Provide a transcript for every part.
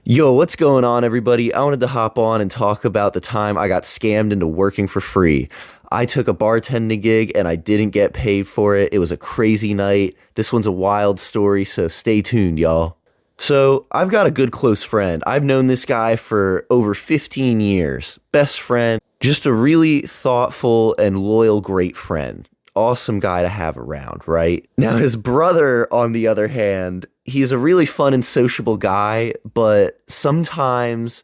Yo, what's going on, everybody? I wanted to hop on and talk about the time I got scammed into working for free. I took a bartending gig and I didn't get paid for it. It was a crazy night. This one's a wild story, so stay tuned, y'all. So, I've got a good close friend. I've known this guy for over 15 years. Best friend, just a really thoughtful and loyal, great friend. Awesome guy to have around, right? Now, his brother, on the other hand, he's a really fun and sociable guy, but sometimes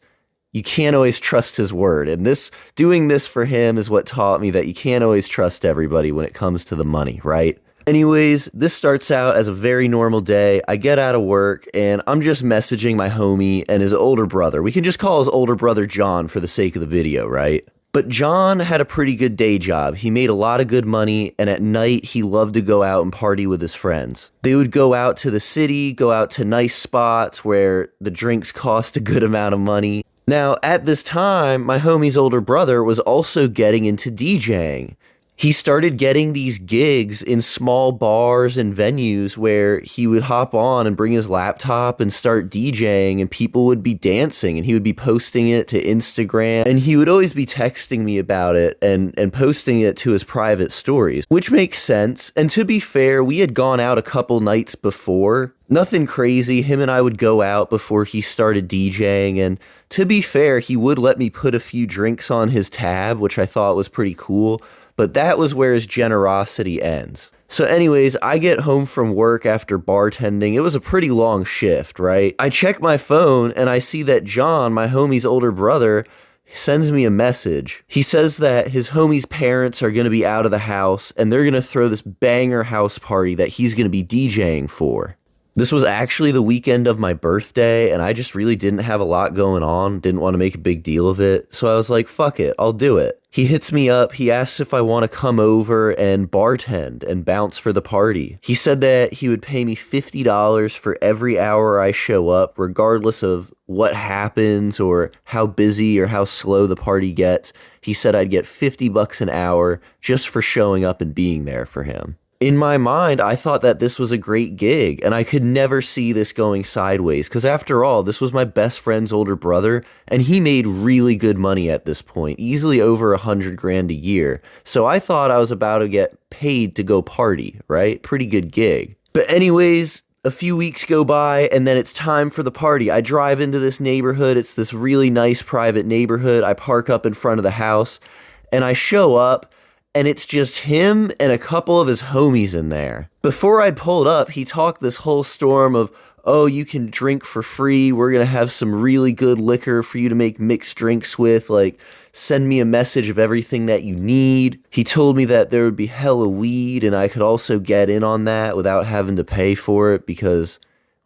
you can't always trust his word. And doing this for him is what taught me that you can't always trust everybody when it comes to the money, right? Anyways, this starts out as a very normal day. I get out of work and I'm just messaging my homie and his older brother. We can just call his older brother John for the sake of the video, right? But John had a pretty good day job. He made a lot of good money, and at night he loved to go out and party with his friends. They would go out to the city, go out to nice spots where the drinks cost a good amount of money. Now, at this time, my homie's older brother was also getting into DJing. He started getting these gigs in small bars and venues where he would hop on and bring his laptop and start DJing, and people would be dancing and he would be posting it to Instagram, and he would always be texting me about it and posting it to his private stories, which makes sense. And to be fair, we had gone out a couple nights before. Nothing crazy. Him and I would go out before he started DJing, and to be fair, he would let me put a few drinks on his tab, which I thought was pretty cool. But that was where his generosity ends. So anyways, I get home from work after bartending. It was a pretty long shift, right? I check my phone and I see that John, my homie's older brother, sends me a message. He says that his homie's parents are going to be out of the house and they're going to throw this banger house party that he's going to be DJing for. This was actually the weekend of my birthday, and I just really didn't have a lot going on, didn't want to make a big deal of it, so I was like, fuck it, I'll do it. He hits me up, he asks if I want to come over and bartend and bounce for the party. He said that he would pay me $50 for every hour I show up, regardless of what happens or how busy or how slow the party gets. He said I'd get $50 an hour just for showing up and being there for him. In my mind, I thought that this was a great gig, and I could never see this going sideways, because after all, this was my best friend's older brother, and he made really good money at this point, easily over $100,000 a year. So I thought I was about to get paid to go party, right? Pretty good gig. But anyways, a few weeks go by, and then it's time for the party. I drive into this neighborhood. It's this really nice private neighborhood. I park up in front of the house, and I show up, and it's just him and a couple of his homies in there. Before I'd pulled up, he talked this whole storm of, oh, you can drink for free. We're going to have some really good liquor for you to make mixed drinks with. Like, send me a message of everything that you need. He told me that there would be hella weed, and I could also get in on that without having to pay for it because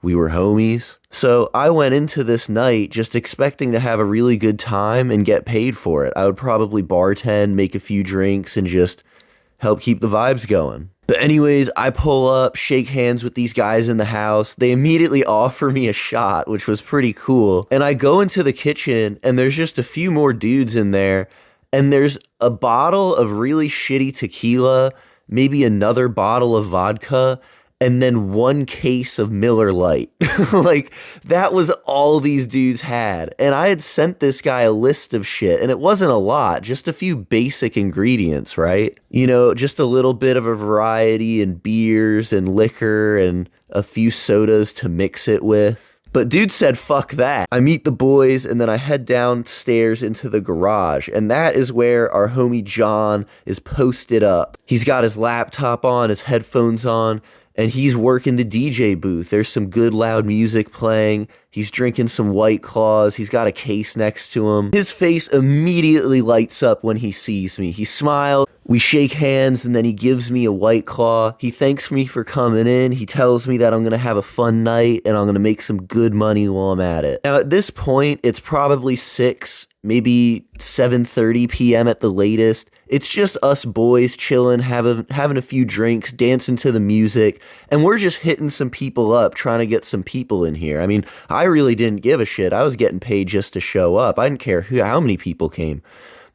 we were homies. So I went into this night just expecting to have a really good time and get paid for it. I would probably bartend, make a few drinks, and just help keep the vibes going. But anyways, I pull up, shake hands with these guys in the house. They immediately offer me a shot, which was pretty cool. And I go into the kitchen, and there's just a few more dudes in there. And there's a bottle of really shitty tequila, maybe another bottle of vodka, and then one case of Miller Lite. Like, that was all these dudes had. And I had sent this guy a list of shit, and it wasn't a lot, just a few basic ingredients, right? You know, just a little bit of a variety in beers and liquor and a few sodas to mix it with. But dude said, fuck that. I meet the boys, and then I head downstairs into the garage, and that is where our homie John is posted up. He's got his laptop on, his headphones on, and he's working the DJ booth. There's some good loud music playing. He's drinking some White Claws. He's got a case next to him. His face immediately lights up when he sees me. He smiles. We shake hands, and then he gives me a White Claw. He thanks me for coming in. He tells me that I'm going to have a fun night, and I'm going to make some good money while I'm at it. Now, at this point, it's probably 6, maybe 7:30 p.m. at the latest. It's just us boys chilling, having a few drinks, dancing to the music, and we're just hitting some people up, trying to get some people in here. I mean, I really didn't give a shit. I was getting paid just to show up. I didn't care how many people came.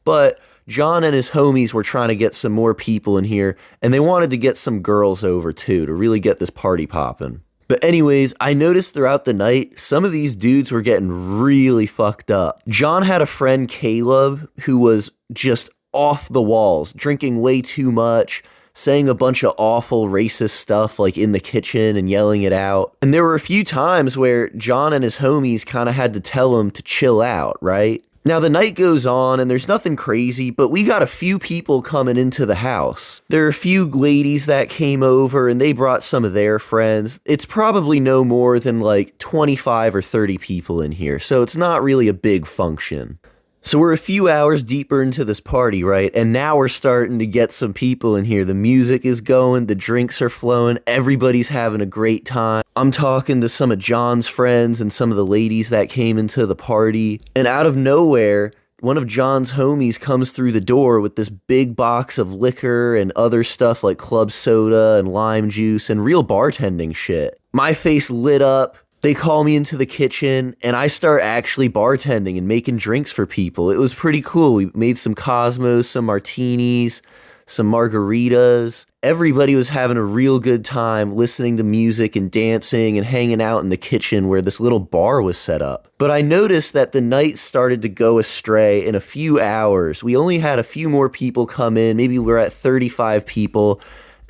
But John and his homies were trying to get some more people in here, and they wanted to get some girls over too to really get this party popping. But anyways, I noticed throughout the night, some of these dudes were getting really fucked up. John had a friend, Caleb, who was just off the walls, drinking way too much, saying a bunch of awful racist stuff like in the kitchen and yelling it out. And there were a few times where John and his homies kind of had to tell him to chill out, right? Now, the night goes on and there's nothing crazy, but we got a few people coming into the house. There are a few ladies that came over and they brought some of their friends. It's probably no more than like 25 or 30 people in here, so it's not really a big function. So we're a few hours deeper into this party, right? And now we're starting to get some people in here. The music is going, the drinks are flowing, everybody's having a great time. I'm talking to some of John's friends and some of the ladies that came into the party. And out of nowhere, one of John's homies comes through the door with this big box of liquor and other stuff like club soda and lime juice and real bartending shit. My face lit up. They call me into the kitchen, and I start actually bartending and making drinks for people. It was pretty cool. We made some Cosmos, some martinis, some margaritas. Everybody was having a real good time listening to music and dancing and hanging out in the kitchen where this little bar was set up. But I noticed that the night started to go astray in a few hours. We only had a few more people come in. Maybe we're at 35 people.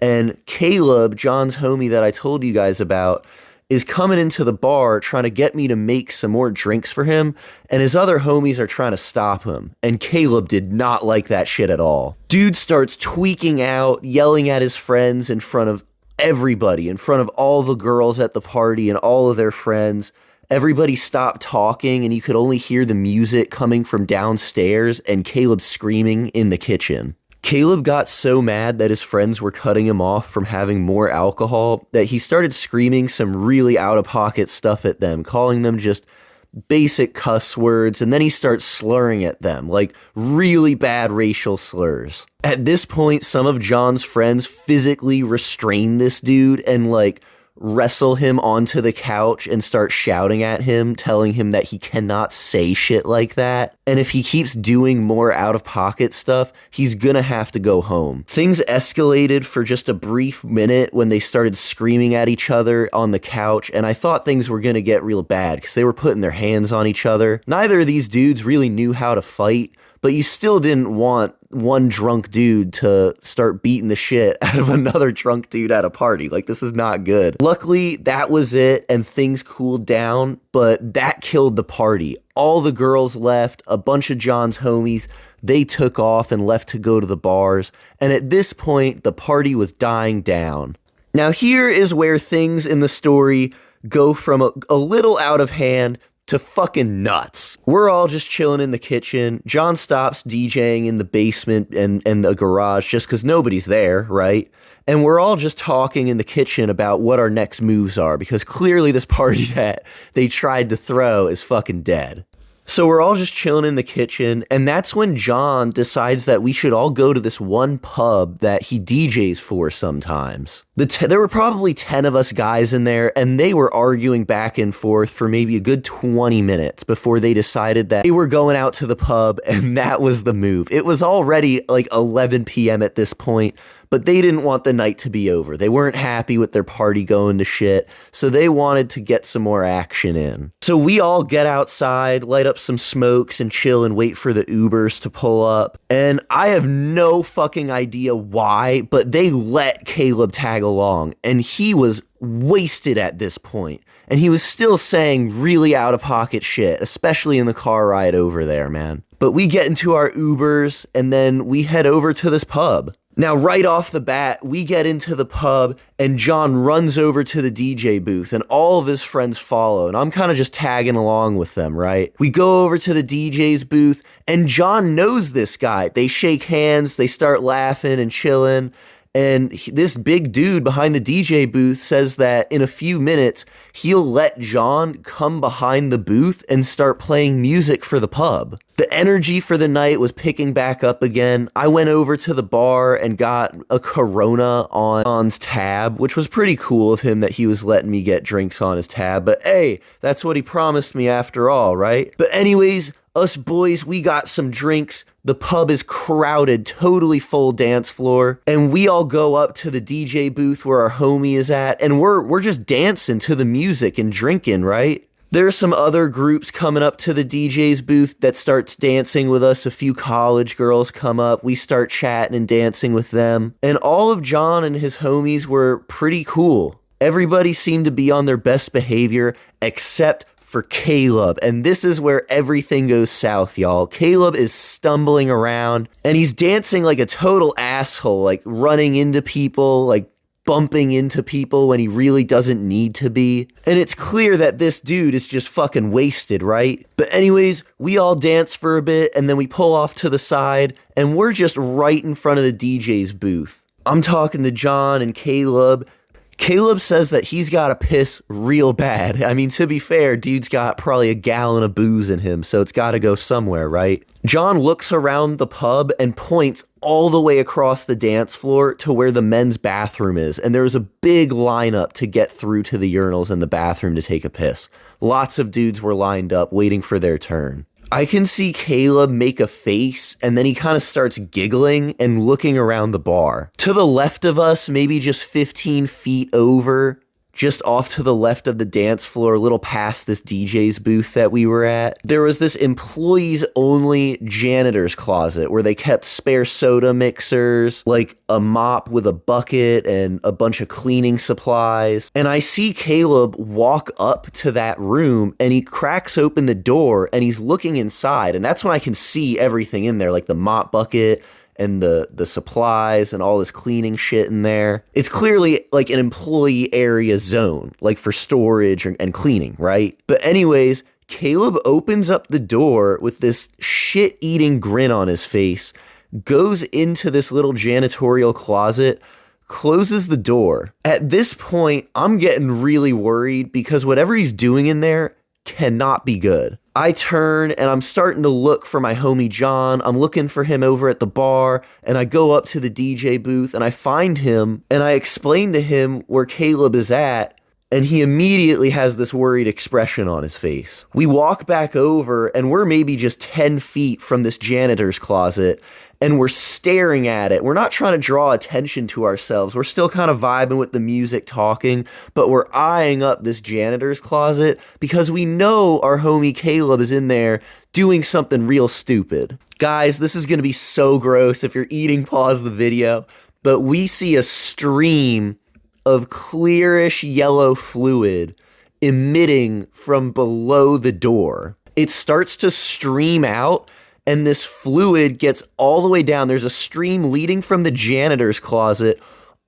And Caleb, John's homie that I told you guys about, is coming into the bar trying to get me to make some more drinks for him, and his other homies are trying to stop him. And Caleb did not like that shit at all. Dude starts tweaking out, yelling at his friends in front of everybody, in front of all the girls at the party and all of their friends. Everybody stopped talking, and you could only hear the music coming from downstairs and Caleb screaming in the kitchen. Caleb got so mad that his friends were cutting him off from having more alcohol that he started screaming some really out-of-pocket stuff at them, calling them just basic cuss words, and then he starts slurring at them, like really bad racial slurs. At this point, some of John's friends physically restrain this dude and like wrestle him onto the couch and start shouting at him, telling him that he cannot say shit like that. And if he keeps doing more out-of-pocket stuff, he's gonna have to go home. Things escalated for just a brief minute when they started screaming at each other on the couch, and I thought things were gonna get real bad because they were putting their hands on each other. Neither of these dudes really knew how to fight, but you still didn't want one drunk dude to start beating the shit out of another drunk dude at a party. Like, this is not good. Luckily, that was it, and things cooled down, but that killed the party. All the girls left, a bunch of John's homies, they took off and left to go to the bars, and at this point, the party was dying down. Now, here is where things in the story go from a little out of hand to fucking nuts. We're all just chilling in the kitchen. John stops DJing in the basement and the garage just because nobody's there, right? And we're all just talking in the kitchen about what our next moves are because clearly this party that they tried to throw is fucking dead. So we're all just chilling in the kitchen, and that's when John decides that we should all go to this one pub that he DJs for sometimes. There were probably 10 of us guys in there, and they were arguing back and forth for maybe a good 20 minutes before they decided that they were going out to the pub, and that was the move. It was already like 11 p.m. at this point, but they didn't want the night to be over. They weren't happy with their party going to shit, so they wanted to get some more action in. So we all get outside, light up some smokes, and chill and wait for the Ubers to pull up. And I have no fucking idea why, but they let Caleb tag along, and he was wasted at this point. And he was still saying really out-of-pocket shit, especially in the car ride over there, man. But we get into our Ubers, and then we head over to this pub. Now, right off the bat, we get into the pub, and John runs over to the DJ booth, and all of his friends follow, and I'm kind of just tagging along with them, right? We go over to the DJ's booth, and John knows this guy. They shake hands, they start laughing and chilling, and this big dude behind the DJ booth says that in a few minutes, he'll let John come behind the booth and start playing music for the pub. The energy for the night was picking back up again. I went over to the bar and got a Corona on John's tab, which was pretty cool of him that he was letting me get drinks on his tab. But hey, that's what he promised me after all, right? But anyways, Us boys, we got some drinks. The pub is crowded, totally full dance floor. And we all go up to the DJ booth where our homie is at. And we're just dancing to the music and drinking, right? There's some other groups coming up to the DJ's booth that starts dancing with us. A few college girls come up. We start chatting and dancing with them. And all of John and his homies were pretty cool. Everybody seemed to be on their best behavior except for Caleb, and this is where everything goes south, y'all. Caleb is stumbling around, and he's dancing like a total asshole, like running into people, like bumping into people when he really doesn't need to be. And it's clear that this dude is just fucking wasted, right? But anyways, we all dance for a bit, and then we pull off to the side, and we're just right in front of the DJ's booth. I'm talking to John and Caleb. Caleb says that he's got to piss real bad. I mean, to be fair, dude's got probably a gallon of booze in him, so it's got to go somewhere, right? John looks around the pub and points all the way across the dance floor to where the men's bathroom is, and there's a big lineup to get through to the urinals in the bathroom to take a piss. Lots of dudes were lined up waiting for their turn. I can see Caleb make a face, and then he kind of starts giggling and looking around the bar. To the left of us, maybe just 15 feet over, just off to the left of the dance floor, a little past this DJ's booth that we were at, there was this employees-only janitor's closet where they kept spare soda mixers, like a mop with a bucket and a bunch of cleaning supplies. And I see Caleb walk up to that room, and he cracks open the door, and he's looking inside, and that's when I can see everything in there, like the mop bucket, and the supplies and all this cleaning shit in there. It's clearly like an employee area zone, like for storage and cleaning, right? But anyways, Caleb opens up the door with this shit-eating grin on his face, goes into this little janitorial closet, closes the door. At this point, I'm getting really worried because whatever he's doing in there cannot be good. I turn and I'm starting to look for my homie John. I'm looking for him over at the bar, and I go up to the DJ booth and I find him and I explain to him where Caleb is at, and he immediately has this worried expression on his face. We walk back over and we're maybe just 10 feet from this janitor's closet, and we're staring at it. We're not trying to draw attention to ourselves. We're still kind of vibing with the music, talking, but we're eyeing up this janitor's closet because we know our homie Caleb is in there doing something real stupid. Guys, this is going to be so gross. If you're eating, pause the video. But we see a stream of clearish yellow fluid emitting from below the door. It starts to stream out, and this fluid gets all the way down. There's a stream leading from the janitor's closet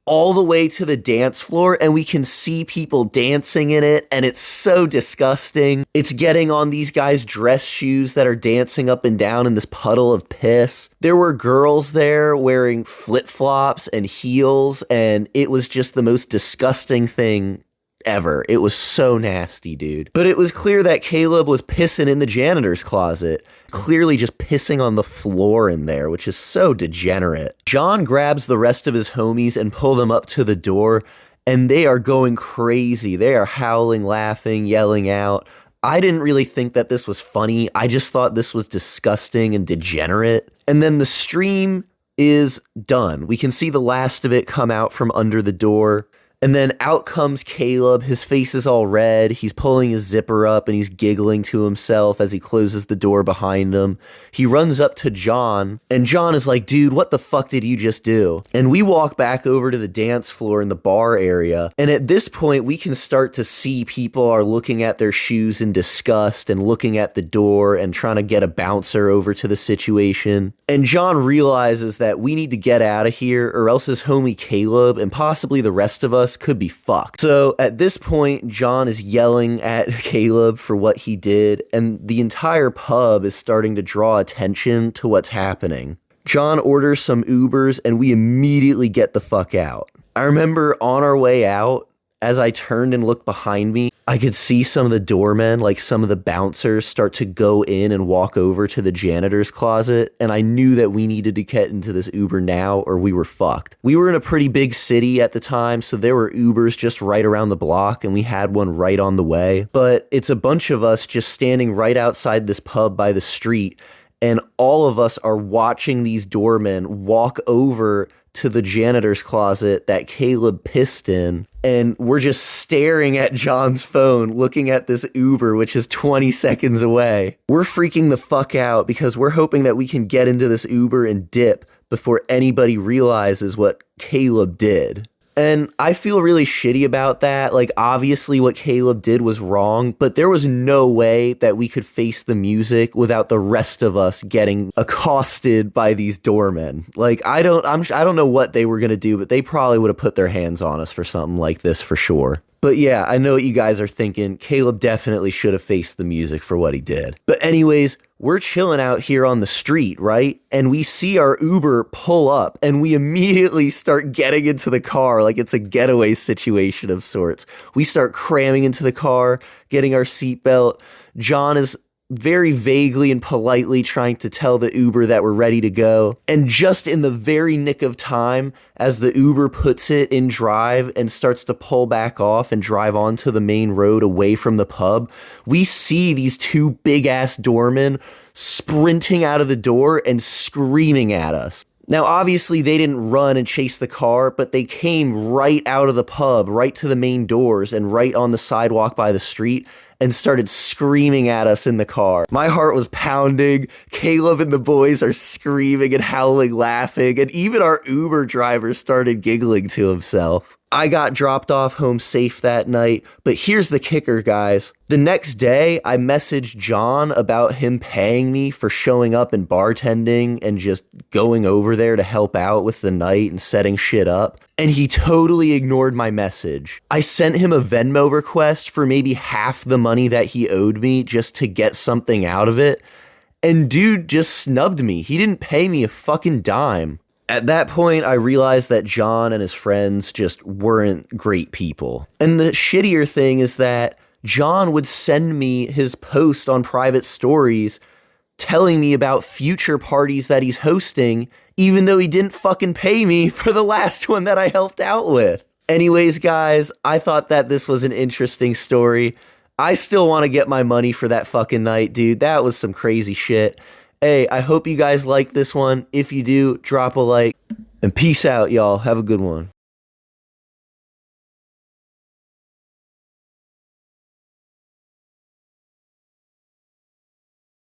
all the way to the dance floor, and we can see people dancing in it, and it's so disgusting. It's getting on these guys' dress shoes that are dancing up and down in this puddle of piss. There were girls there wearing flip-flops and heels, and it was just the most disgusting thing ever. It was so nasty, dude. But it was clear that Caleb was pissing in the janitor's closet, clearly just pissing on the floor in there, which is so degenerate. John grabs the rest of his homies and pull them up to the door, and they are going crazy. They are howling, laughing, yelling out. I didn't really think that this was funny. I just thought this was disgusting and degenerate. And then the stream is done. We can see the last of it come out from under the door. And then out comes Caleb. His face is all red. He's pulling his zipper up and he's giggling to himself as he closes the door behind him. He runs up to John, and John is like, dude, what the fuck did you just do? And we walk back over to the dance floor in the bar area. And at this point, we can start to see people are looking at their shoes in disgust and looking at the door and trying to get a bouncer over to the situation. And John realizes that we need to get out of here, or else his homie Caleb and possibly the rest of us could be fucked. So at this point, John is yelling at Caleb for what he did, and the entire pub is starting to draw attention to what's happening. John orders some Ubers, and we immediately get the fuck out. I remember on our way out, as I turned and looked behind me, I could see some of the doormen, like some of the bouncers, start to go in and walk over to the janitor's closet, and I knew that we needed to get into this Uber now or we were fucked. We were in a pretty big city at the time, so there were Ubers just right around the block, and we had one right on the way. But it's a bunch of us just standing right outside this pub by the street, and all of us are watching these doormen walk over to the janitor's closet that Caleb pissed in, and we're just staring at John's phone, looking at this Uber, which is 20 seconds away. We're freaking the fuck out because we're hoping that we can get into this Uber and dip before anybody realizes what Caleb did. And I feel really shitty about that. Like, obviously what Caleb did was wrong, but there was no way that we could face the music without the rest of us getting accosted by these doormen. Like, I don't know what they were going to do, but they probably would have put their hands on us for something like this for sure. But yeah, I know what you guys are thinking. Caleb definitely should have faced the music for what he did. But anyways, we're chilling out here on the street, right? And we see our Uber pull up and we immediately start getting into the car like it's a getaway situation of sorts. We start cramming into the car, getting our seatbelt. John is very vaguely and politely trying to tell the Uber that we're ready to go. And just in the very nick of time, as the Uber puts it in drive and starts to pull back off and drive onto the main road away from the pub, we see these two big ass doormen sprinting out of the door and screaming at us. Now, obviously, they didn't run and chase the car, but they came right out of the pub, right to the main doors and right on the sidewalk by the street and started screaming at us in the car. My heart was pounding. Caleb and the boys are screaming and howling, laughing, and even our Uber driver started giggling to himself. I got dropped off home safe that night, but here's the kicker, guys. The next day, I messaged John about him paying me for showing up and bartending and just going over there to help out with the night and setting shit up, and he totally ignored my message. I sent him a Venmo request for maybe half the money that he owed me just to get something out of it, and dude just snubbed me. He didn't pay me a fucking dime. At that point, I realized that John and his friends just weren't great people. And the shittier thing is that John would send me his post on private stories telling me about future parties that he's hosting, even though he didn't fucking pay me for the last one that I helped out with. Anyways, guys, I thought that this was an interesting story. I still want to get my money for that fucking night, dude. That was some crazy shit. Hey, I hope you guys like this one. If you do, drop a like. And peace out, y'all. Have a good one.